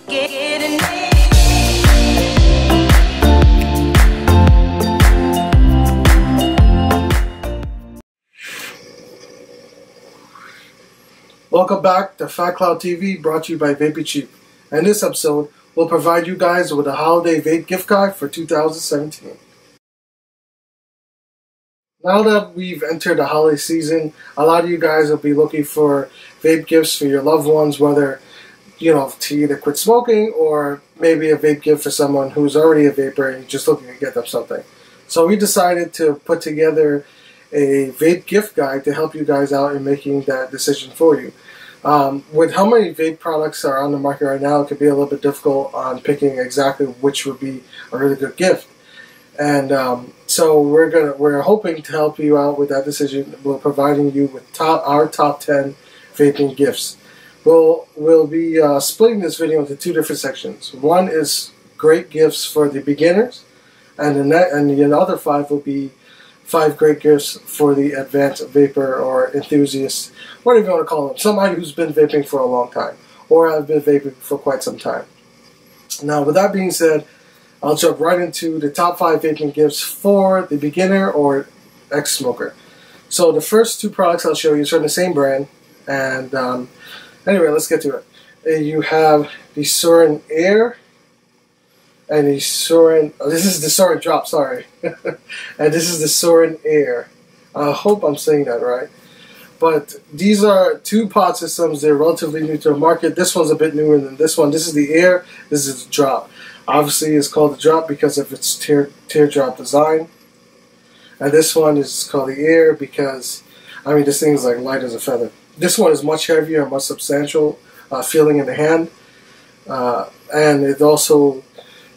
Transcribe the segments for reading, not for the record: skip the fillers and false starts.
Welcome back to Fat Cloud TV, brought to you by Vaping Cheap. In this episode, we'll provide you guys with a holiday vape gift guide for 2017. Now that we've entered the holiday season, a lot of you guys will be looking for vape gifts for your loved ones, whether, to either quit smoking or maybe a vape gift for someone who's already a vapor and you're just looking to get them something. So we decided to put together a vape gift guide to help you guys out in making that decision for you. With how many vape products are on the market right now, it can be a little bit difficult on picking exactly which would be a really good gift. And so we're hoping to help you out with that decision. We're providing you with our top 10 vaping gifts. We'll be splitting this video into two different sections. One is great gifts for the beginners, and the other 5 will be 5 great gifts for the advanced vapor or enthusiast, whatever you want to call them. Somebody who's been vaping for a long time or have been vaping for quite some time. Now, with that being said, I'll jump right into the top 5 vaping gifts for the beginner or ex-smoker. So the first 2 products I'll show you are from the same brand. And anyway, let's get to it. You have the Soron Air and the Soron, this is the Soron Drop, sorry. And this is the Soron Air. I hope I'm saying that right. But these are 2 pod systems. They're relatively new to the market. This one's a bit newer than this one. This is the Air, this is the Drop. Obviously, it's called the Drop because of its teardrop design. And this one is called the Air because, this thing is like light as a feather. This one is much heavier and much substantial feeling in the hand. And it also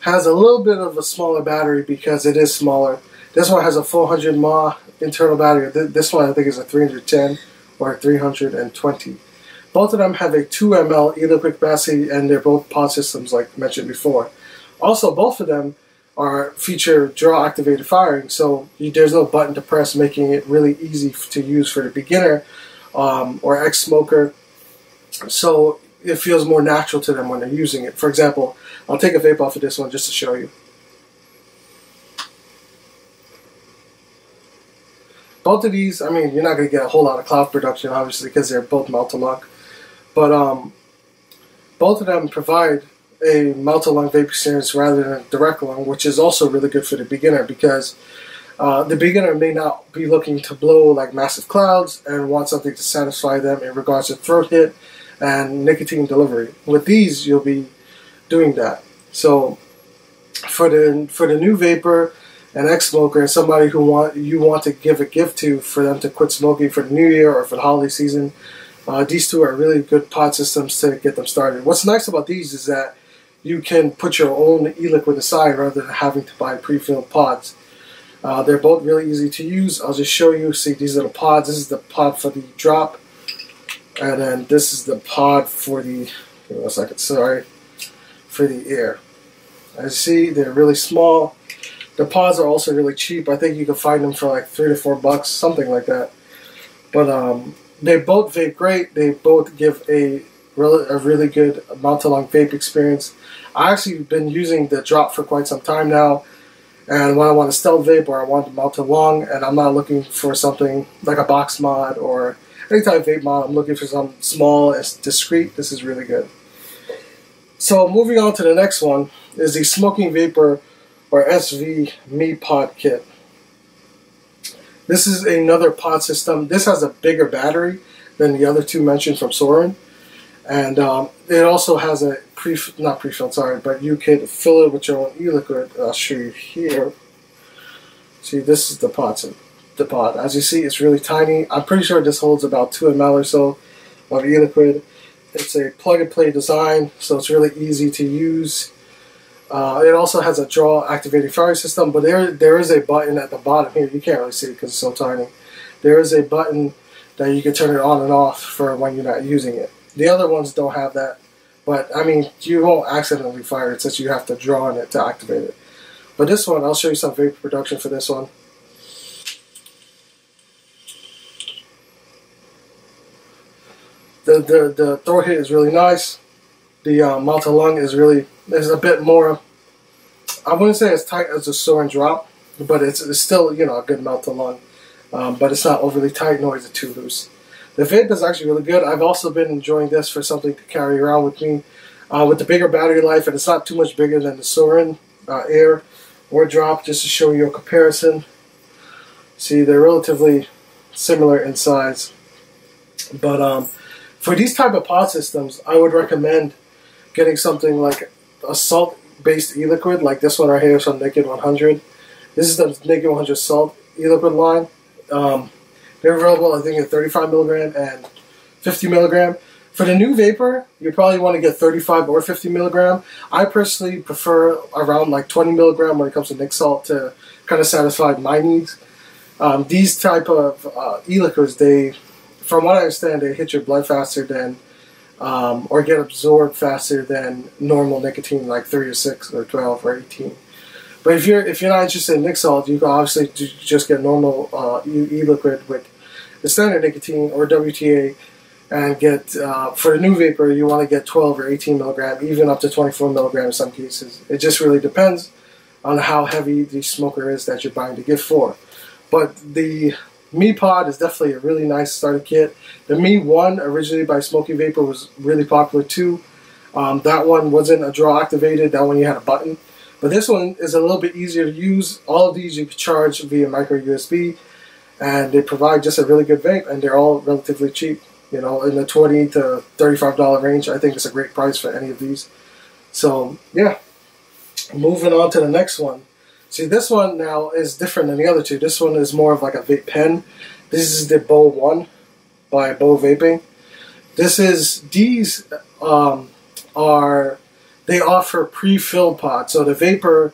has a little bit of a smaller battery because it is smaller. This one has a 400 mAh internal battery. This one I think is a 310 or 320. Both of them have a 2 ml e-liquid capacity, and they're both pod systems like mentioned before. Also, both of them feature draw activated firing, so there's no button to press, making it really easy to use for the beginner or ex-smoker. So it feels more natural to them when they're using it. For example, I'll take a vape off of this one just to show you. Both of these, you're not going to get a whole lot of cloud production, obviously, because they're both melt-to-lung. But both of them provide a melt-to-lung vape experience rather than a direct lung, which is also really good for the beginner because the beginner may not be looking to blow like massive clouds and want something to satisfy them in regards to throat hit and nicotine delivery. With these, you'll be doing that. So for the new vapor and ex-smoker and somebody who you want to give a gift to for them to quit smoking for the new year or for the holiday season, these 2 are really good pod systems to get them started. What's nice about these is that you can put your own e-liquid aside rather than having to buy pre-filled pods. They're both really easy to use. I'll just show you. See, these are the pods. This is the pod for the Drop, and then this is the pod for the, give me 1 second, sorry, for the Air. As you see, they're really small. The pods are also really cheap. I think you can find them for like $3 to $4, something like that. But they both vape great. They both give a really good mount-to-lung vape experience. I actually been using the Drop for quite some time now. And when I want a stealth vape or I want to mount-to-lung and I'm not looking for something like a box mod or any type of vape mod, I'm looking for something small and discreet, this is really good. So moving on to the next one is the Smoking Vapor or SV Me Pod Kit. This is another pod system. This has a bigger battery than the other 2 mentioned from Soron. And it also has a not pre-filled, sorry, but you can fill it with your own e-liquid. I'll show you here. See, this is the pod. As you see, it's really tiny. I'm pretty sure this holds about 2 ml or so of e-liquid. It's a plug-and-play design, so it's really easy to use. It also has a draw activated firing system, but there is a button at the bottom here. You can't really see it because it's so tiny. There is a button that you can turn it on and off for when you're not using it. The other ones don't have that, but you won't accidentally fire it since you have to draw on it to activate it. But this one, I'll show you some vapor production for this one. The throat hit is really nice. The multi-lung is a bit more, I wouldn't say as tight as the Soron drop, but it's still, you know, a good multi-lung. But it's not overly tight, nor is it too loose. The Vape is actually really good. I've also been enjoying this for something to carry around with me with the bigger battery life, and it's not too much bigger than the Soron Air or drop, just to show you a comparison. See, they're relatively similar in size. But for these type of pod systems, I would recommend getting something like a salt-based e-liquid, like this one right here from Naked 100. This is the Naked 100 salt e-liquid line. They're available, I think, in 35 milligram and 50 milligram. For the new vapor, you probably want to get 35 or 50 milligram. I personally prefer around like 20 milligram when it comes to nic salt to kind of satisfy my needs. These type of e-liquids, from what I understand, they hit your blood faster than, or get absorbed faster than normal nicotine, like 3 or 6 or 12 or 18. But if you're not interested in nic salt, you can obviously just get normal e-liquid with the standard nicotine or WTA, and get for the new vapor you want to get 12 or 18 milligram, even up to 24 milligram in some cases. It just really depends on how heavy the smoker is that you're buying the gift for. But the Mi Pod is definitely a really nice starter kit. The Mi 1, originally by Smoky Vapor, was really popular too. That one wasn't a draw activated. That one you had a button. But this one is a little bit easier to use. All of these you can charge via micro USB, and they provide just a really good vape, and they're all relatively cheap. You know, in the $20 to $35 range. I think it's a great price for any of these. So yeah, moving on to the next one. See, this one now is different than the other two. This one is more of like a vape pen. This is the Bow 1 by Bow Vaping. These they offer pre-filled pods. So the vapor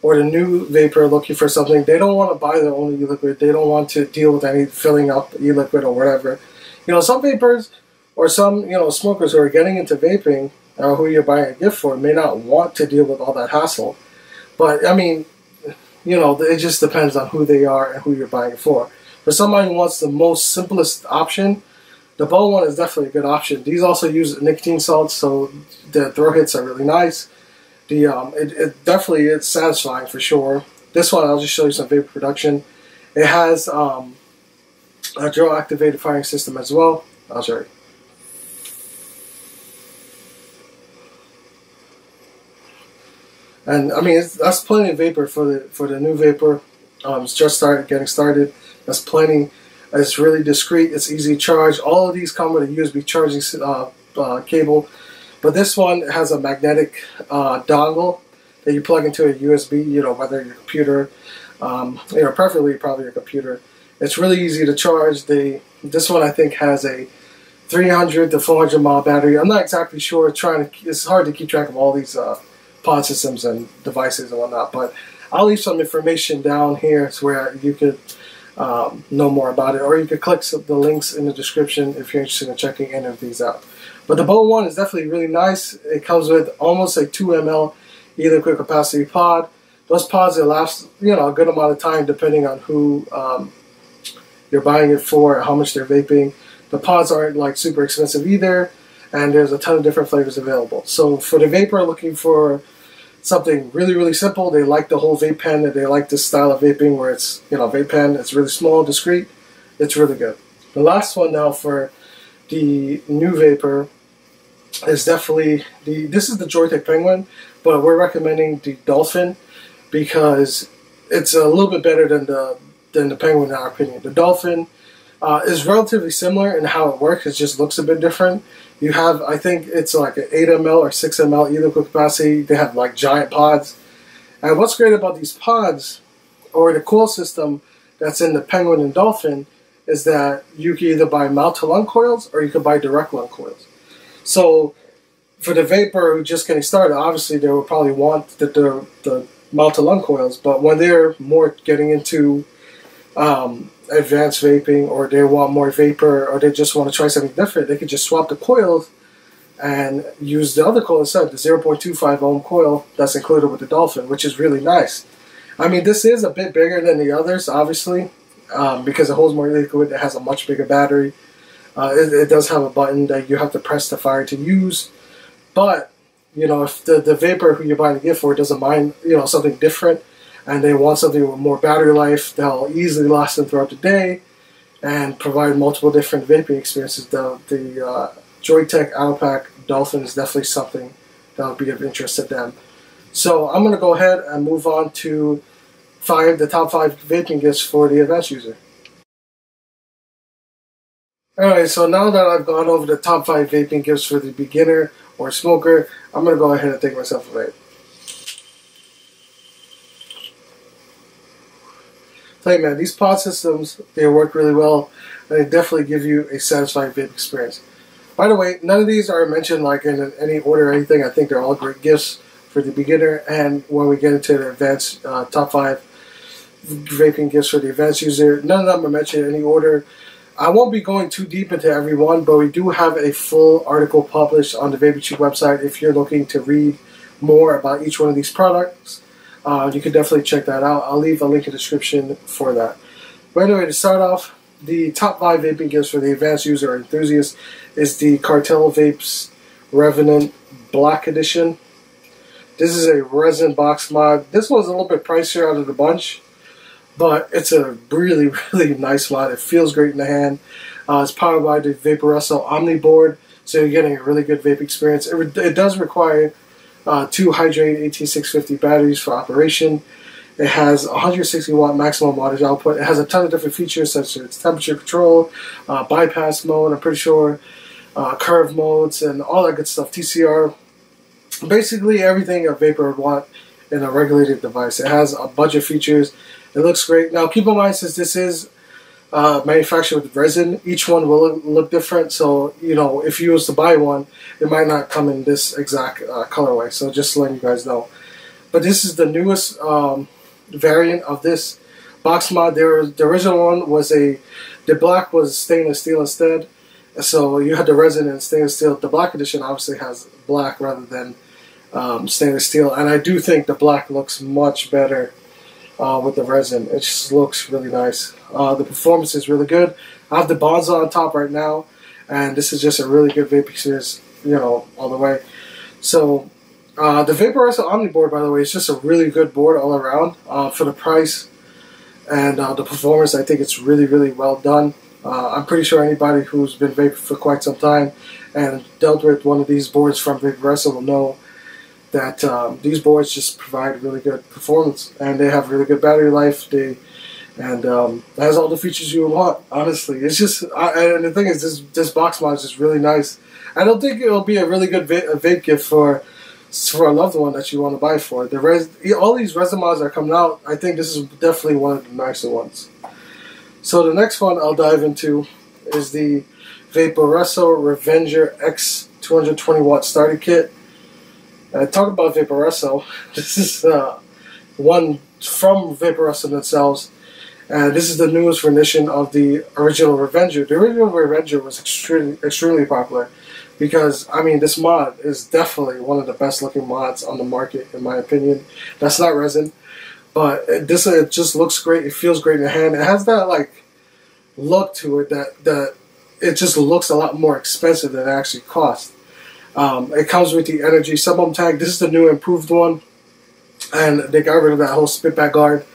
or the new vapor looking for something, they don't want to buy their own e-liquid. They don't want to deal with any filling up e-liquid or whatever. You know, some vapors or some, you know, smokers who are getting into vaping or who you're buying a gift for may not want to deal with all that hassle. But, I mean, you know, it just depends on who they are and who you're buying it for. For somebody who wants the most simplest option, the Bow one is definitely a good option. These also use nicotine salts, so the throw hits are really nice. It definitely is satisfying for sure. This one, I'll just show you some vapor production. It has a drill activated firing system as well. I'll show you. And I mean, that's plenty of vapor for the new vapor. It's just getting started. That's plenty. It's really discreet. It's easy to charge. All of these come with a USB charging cable, but this one has a magnetic dongle that you plug into a USB. You know, whether your computer, you know, preferably probably your computer. It's really easy to charge. This one I think has a 300 to 400 mile battery. I'm not exactly sure. It's hard to keep track of all these pod systems and devices and whatnot. But I'll leave some information down here to where you could know more about it, or you could click the links in the description if you're interested in checking any of these out. But the Bow one is definitely really nice. It comes with almost a 2 ml e-liquid capacity pod. Those pods will last, you know, a good amount of time depending on who you're buying it for, how much they're vaping. The pods aren't like super expensive either, and there's a ton of different flavors available. So for the vapor looking for something really, really simple, they like the whole vape pen, and they like this style of vaping where it's, you know, vape pen, it's really small, discreet, it's really good. The last one now for the new vapor is definitely this is the Joystick Penguin, but we're recommending the Dolphin because it's a little bit better than the Penguin in our opinion. The Dolphin is relatively similar in how it works. It just looks a bit different. You have, I think it's like an 8 ml or 6 ml e-liquid capacity. They have like giant pods. And what's great about these pods, or the coil system that's in the Penguin and Dolphin, is that you can either buy mouth-to-lung coils or you can buy direct lung coils. So for the vapor who's just getting started, obviously they will probably want the mouth-to-lung coils. But when they're more getting into advanced vaping, or they want more vapor, or they just want to try something different, they could just swap the coils and use the other coil instead, the 0.25 ohm coil that's included with the Dolphin, which is really nice. I mean, this is a bit bigger than the others, obviously, because it holds more liquid. It has a much bigger battery. It does have a button that you have to press to fire to use, but you know, if the vapor who you're buying the gift for doesn't mind, you know, something different, and they want something with more battery life that'll easily last them throughout the day and provide multiple different vaping experiences, the Joytech Alpac Dolphin is definitely something that will be of interest to them. So I'm going to go ahead and move on to the top 5 vaping gifts for the advanced user. Alright, so now that I've gone over the top 5 vaping gifts for the beginner or smoker, I'm going to go ahead and take myself a vape. Tell you, man, these pod systems, they work really well, and they definitely give you a satisfying vape experience. By the way, none of these are mentioned like in any order or anything. I think they're all great gifts for the beginner, and when we get into the advanced top 5 vaping gifts for the advanced user, none of them are mentioned in any order. I won't be going too deep into every one, but we do have a full article published on the Vaping Cheap website if you're looking to read more about each one of these products. You can definitely check that out. I'll leave a link in the description for that. But anyway, to start off, the top 5 vaping gifts for the advanced user or enthusiast is the Cartel Vapes Revenant Black Edition. This is a resin box mod. This one's a little bit pricier out of the bunch, but it's a really, really nice mod. It feels great in the hand. It's powered by the Vaporesso Omni board, so you're getting a really good vape experience. It does require 2 Hydrate 18650 batteries for operation. It has 160 watt maximum wattage output. It has a ton of different features such as temperature control, bypass mode, I'm pretty sure, curve modes, and all that good stuff, TCR. Basically everything a vapor would want in a regulated device. It has a bunch of features. It looks great. Now keep in mind, since this is manufactured with resin, each one will look different. So, you know, if you was to buy one, it might not come in this exact colorway. So just letting you guys know. But this is the newest variant of this box mod. The original one was the black was stainless steel instead. So you had the resin and stainless steel. The black edition obviously has black rather than stainless steel. And I do think the black looks much better with the resin. It just looks really nice. The performance is really good. I have the Bonza on top right now, and this is just a really good vape experience, you know, all the way. So the Vaporesso Omni board, by the way, is just a really good board all around for the price and the performance. I think it's really, really well done. I'm pretty sure anybody who's been vaping for quite some time and dealt with one of these boards from Vaporesso will know that these boards just provide really good performance, and they have really good battery life. It has all the features you would want. Honestly, it's just and the thing is, this box mod is just really nice. I don't think it'll be a really good vape gift for a loved one that you want to buy for. All these resin mods are coming out. I think this is definitely one of the nicer ones. So the next one I'll dive into is the Vaporesso Revenger X 220 watt starter kit. Talk about Vaporesso. This is one from Vaporesso themselves, and this is the newest rendition of the original Revenger. The original Revenger was extremely popular because, I mean, this mod is definitely one of the best looking mods on the market, in my opinion. That's not resin, but it just looks great. It feels great in the hand. It has that like look to it that it just looks a lot more expensive than it actually costs. It comes with the Energy sub-ohm tag. This is the new improved one, and they got rid of that whole spitback guard,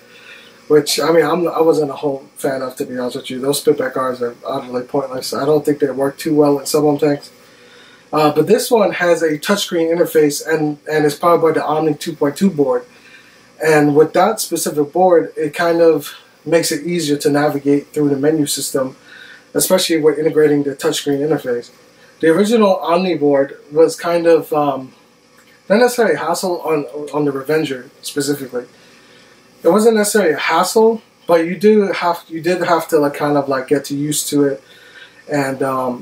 which, I mean, I wasn't a whole fan of, to be honest with you. Those spitback guards are utterly pointless. I don't think they work too well in sub-ohm tanks. But this one has a touchscreen interface and is powered by the Omni 2.2 board. And with that specific board, it kind of makes it easier to navigate through the menu system, especially with integrating the touchscreen interface. The original Omni board was kind of not necessarily a hassle on the Revenger specifically. It wasn't necessarily a hassle, but you did have to like kind of like get used to it and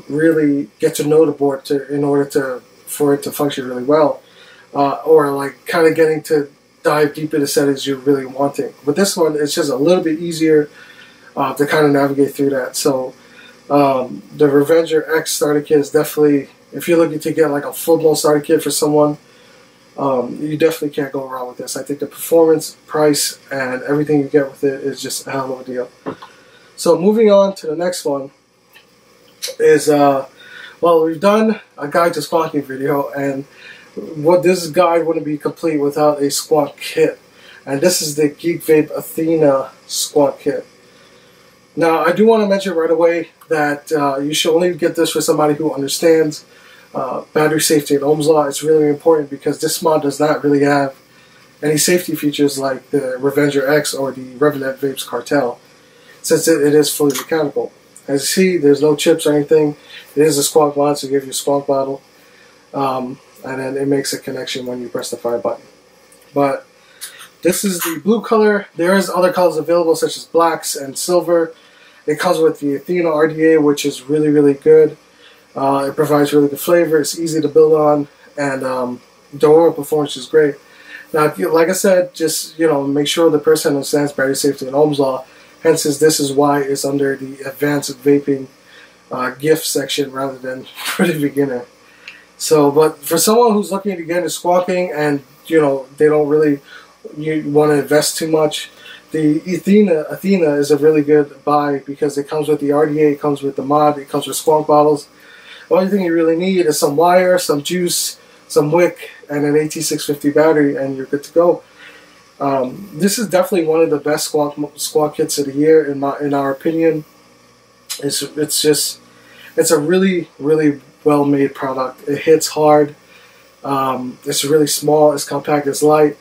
really get to know the board in order for it to function really well, or like kind of getting to dive deep into settings you're really wanting. With this one, it's just a little bit easier to kind of navigate through that. So the Revenger X starter kit is definitely, if you're looking to get like a full-blown starter kit for someone, you definitely can't go wrong with this. I think the performance, price, and everything you get with it is just a hell of a deal. So moving on to the next one is, well, we've done a guide to squonking video, and what this guide wouldn't be complete without a squat kit. And this is the Geek Vape Athena squat kit. Now, I do want to mention right away that you should only get this for somebody who understands battery safety and Ohm's law. It's really important because this mod does not really have any safety features like the Revenger X or the Revenant Vapes Cartel, since it is fully mechanical. As you see, there's no chips or anything. It is a squawk mod, so it gives you a squawk bottle. And then it makes a connection when you press the fire button. But this is the blue color. There is other colors available, such as blacks and silver. It comes with the Athena RDA, which is really, really good. It provides really good flavor. It's easy to build on, and the overall performance is great. Now, like I said, just make sure the person understands battery safety and Ohm's law. Hence, this is why it's under the advanced vaping gift section rather than for the beginner. So, but for someone who's looking to get into squawking and they don't really want to invest too much, the Athena is a really good buy because it comes with the RDA, it comes with the mod, it comes with squawk bottles. The only thing you really need is some wire, some juice, some wick, and an AT650 battery, and you're good to go. This is definitely one of the best squawk kits of the year in our opinion. It's a really, really well made product. It hits hard. It's really small. It's compact. It's light,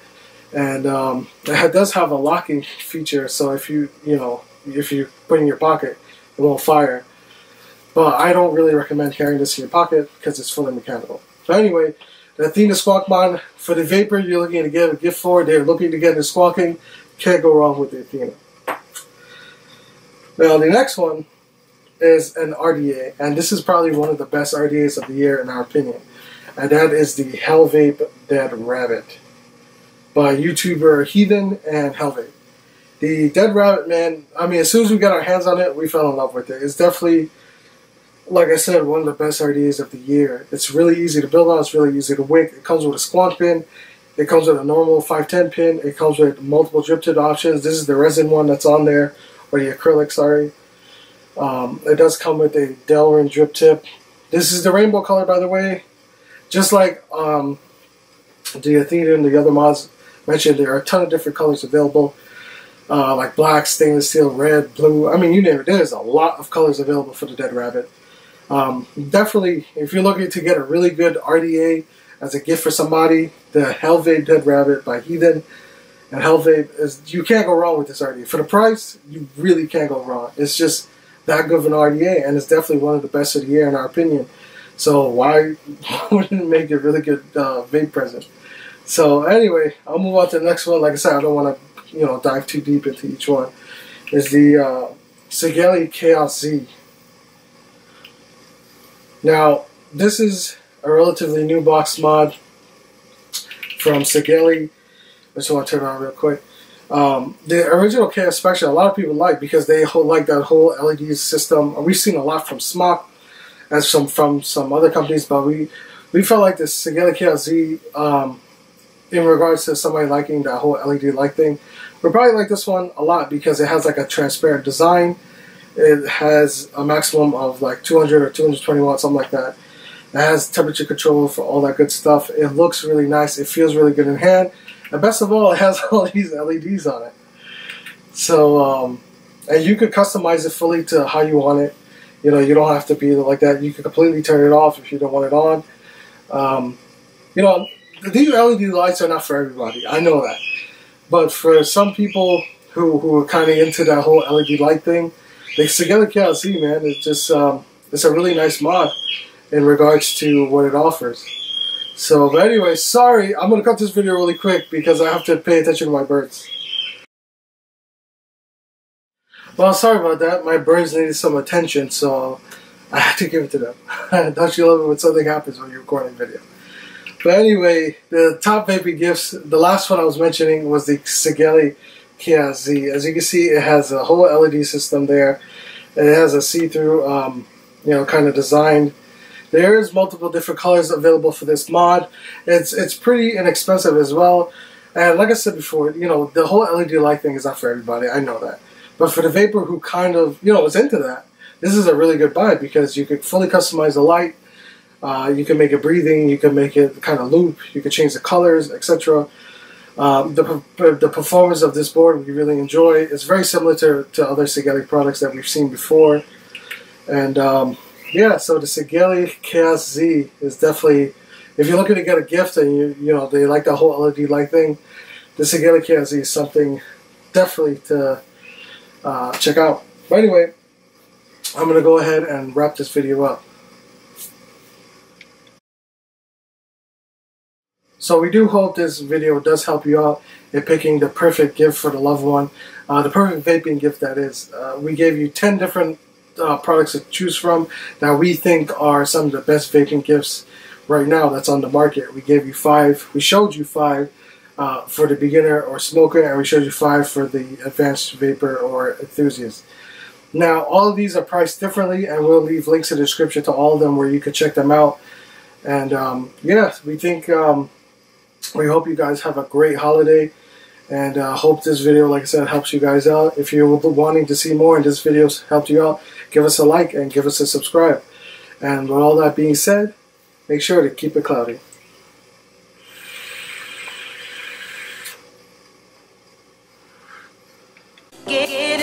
and it does have a locking feature. So if you put it in your pocket, it won't fire. But I don't really recommend carrying this in your pocket because it's fully mechanical. So anyway, the Athena Squawk Mod, for the vapor you're looking to get a gift for, they're looking to get into squawking, can't go wrong with the Athena. Now the next one is an RDA, and this is probably one of the best RDAs of the year in our opinion. And that is the Vape Dead Rabbit by YouTuber Heathen and Vape. The Dead Rabbit, man, I mean, as soon as we got our hands on it, we fell in love with it. It's definitely, like I said, one of the best RDAs of the year. It's really easy to build on. It's really easy to wick. It comes with a squawk pin. It comes with a normal 510 pin. It comes with multiple drip tip options. This is the resin one that's on there, or the acrylic, sorry. It does come with a Delrin drip tip. This is the rainbow color, by the way. Just like the Athena and the other mods mentioned, there are a ton of different colors available. Like black, stainless steel, red, blue. I mean, you name it. There's a lot of colors available for the Dead Rabbit. Definitely, if you're looking to get a really good RDA as a gift for somebody, the Vape Dead Rabbit by Heathen and Vape you can't go wrong with this RDA. For the price, you really can't go wrong. It's just that good of an RDA, and it's definitely one of the best of the year in our opinion. So why wouldn't it make a really good vape present? So anyway, I'll move on to the next one. Like I said, I don't want to dive too deep into each one. Is the Sigelei Chaos Z. Now, this is a relatively new box mod from Sigelei. I just want to turn it on real quick. The original Chaos Spectra, a lot of people like because they like that whole LED system. We've seen a lot from Smock as from some other companies, but we felt like the Sigelei Chaos Z, in regards to somebody liking that whole LED light thing, we probably like this one a lot because it has like a transparent design. It has a maximum of like 200 or 220 watts, something like that. It has temperature control for all that good stuff. It looks really nice. It feels really good in hand. And best of all, it has all these LEDs on it. So, and you could customize it fully to how you want it. You don't have to be like that. You can completely turn it off if you don't want it on. These LED lights are not for everybody. I know that. But for some people who are kind of into that whole LED light thing, the Sigelei Chaos Z, man, it's just it's a really nice mod in regards to what it offers. So, but anyway, sorry, I'm gonna cut this video really quick because I have to pay attention to my birds. Well, sorry about that. My birds needed some attention, so I had to give it to them. Don't you love it when something happens when you're recording a video? But anyway, the top vaping gifts, the last one I was mentioning was the Sigelei Chaos Z. As you can see, it has a whole LED system there. And it has a see-through, kind of design. There's multiple different colors available for this mod. It's pretty inexpensive as well. And like I said before, the whole LED light thing is not for everybody. I know that. But for the vapor who kind of, is into that, this is a really good buy because you could fully customize the light. You can make it breathing, you can make it kind of loop, you can change the colors, etc. The performance of this board we really enjoy. It's very similar to other Sigelei products that we've seen before. And yeah, so the Sigelei Chaos Z is definitely, if you're looking to get a gift and you know they like that whole LED light thing, the Sigelei Chaos Z is something definitely to check out. But anyway, I'm going to go ahead and wrap this video up. So we do hope this video does help you out in picking the perfect gift for the loved one. The perfect vaping gift, that is. We gave you 10 different products to choose from that we think are some of the best vaping gifts right now that's on the market. We gave you 5. We showed you 5 for the beginner or smoker, and we showed you 5 for the advanced vapor or enthusiast. Now, all of these are priced differently, and we'll leave links in the description to all of them where you can check them out. And yeah, we think... we hope you guys have a great holiday, and hope this video, like I said, helps you guys out. If you're wanting to see more and this video helped you out, give us a like and give us a subscribe. And with all that being said, make sure to keep it cloudy. Get